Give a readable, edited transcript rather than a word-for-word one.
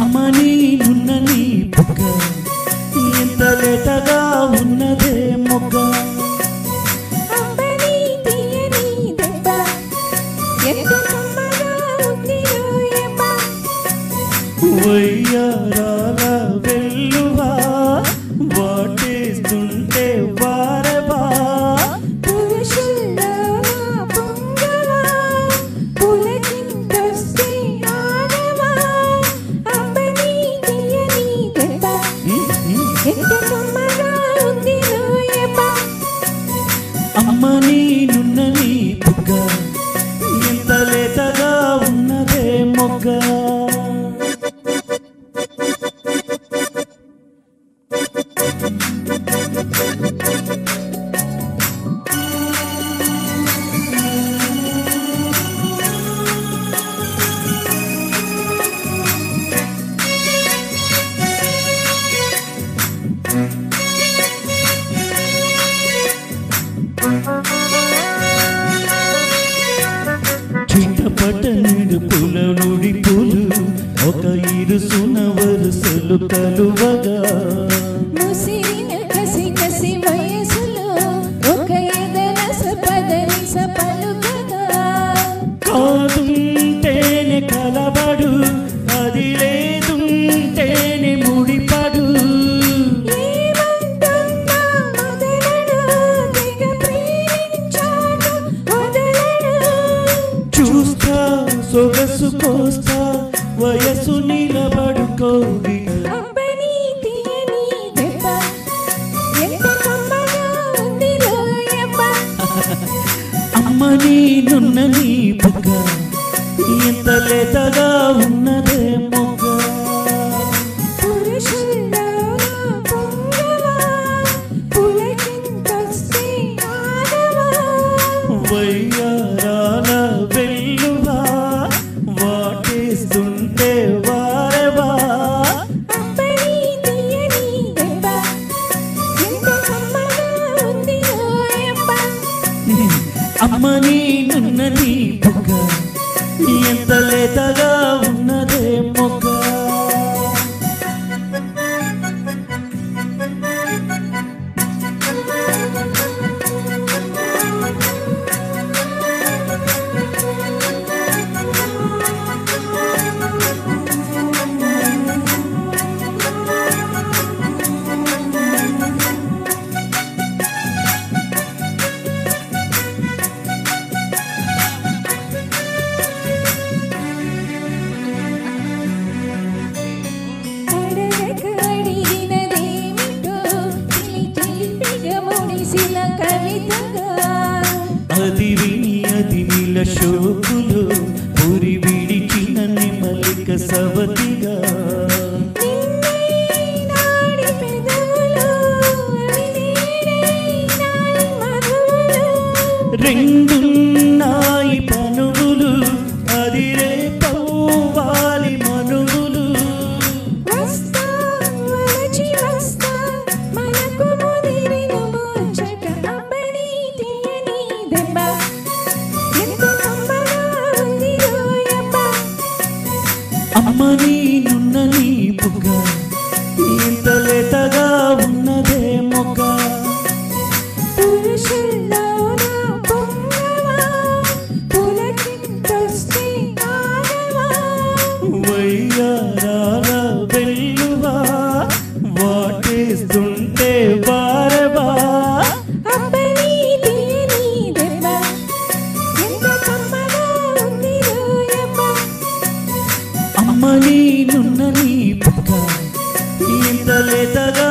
అమ్మ నీనున్న నీ బుగ్గ ఎంత లేతగా ఉన్నదే మొగ్గ అమ్మని తీయని దెబ్బ ఎంత కమ్మగా ఉంది రోయమ్మ వయ్యారాల వెల్లువా వాటేస్తుంటే వారవా పురుషుల్లో పొంగవా పులకింతొస్తే ఆడవా అమ్మని తీయని దెబ్బ ఎంత కమ్మగా ఉంది రోయమ్మ అమ్మ నీనున్న నీ బుగ్గ ఎంత లేతగా ఉన్నదే మొగ్గ చిట్టపట నిడుపుల నుడి పూలు ఒక ఇరుసున వరుసలు కలువగా ముసిరిన కసి కసి వయసులో ఒక ఎదరస పదనిస పలుకగా కాదుంటేనే కలబడు అది లేదుంటేనే ముడిపడు ఏమంటున్నా మొదలడు తెగ ప్రేమించాను వదలడు చూస్తా సొగసు కోస్తా వయసు నిలబడుకోవి అబ్బని తీయని దెబ్బ ఎంత కమ్మగా ఉంది రోయమ్మ అమ్మ నీనున్న నీ బుగ్గ ఎంత లేతగా ఉన్నదే మొగ్గ పురుషుల్లో పొంగవా పులకింతొస్తే ఆడవా వయ్యారాల వెల్లువా వాటేస్తుంటే వారవా అబ్బని తీయని దెబ్బ ఎంత కమ్మగా ఉంది రోయమ్మ అమ్మ నీనున్న నీ బుగ్గ ఎంత లేతగా ఉన్నదే మొగ్గ అడగక అడిగినదేమిటో చిలిపిగా ముడిసిన కవితగా అది విని అది నిల శోకులు పురి విడిచిన నిమలిక సవతిగా నిన్నే నాడి పెదవులు వినేనే నాయి మధువులు రెండున్నాయి పనువులు అది రే పౌవాలి మనువులు వస్తా వలచి వస్తా మనకు ముదిరిన ముచ్చట అబ్బని తీయని దెబ్బ ఎంత కమ్మగా ఉంది రోయమ్మ అమ్మ నీనున్న నీ బుగ్గ ఎంత లేతగా ఉన్నదే మొగ్గ పురుషుల్లో పొంగవా పులకింతొస్తే ఆడవా వయ్యారాల వెల్లువా వాటేస్తుంటే వారవా అబ్బని తీయని దెబ్బ ఎంత కమ్మగా ఉంది రోయమ్మ అమ్మ నీనున్న నీ బుగ్గ ఎంత లేతగా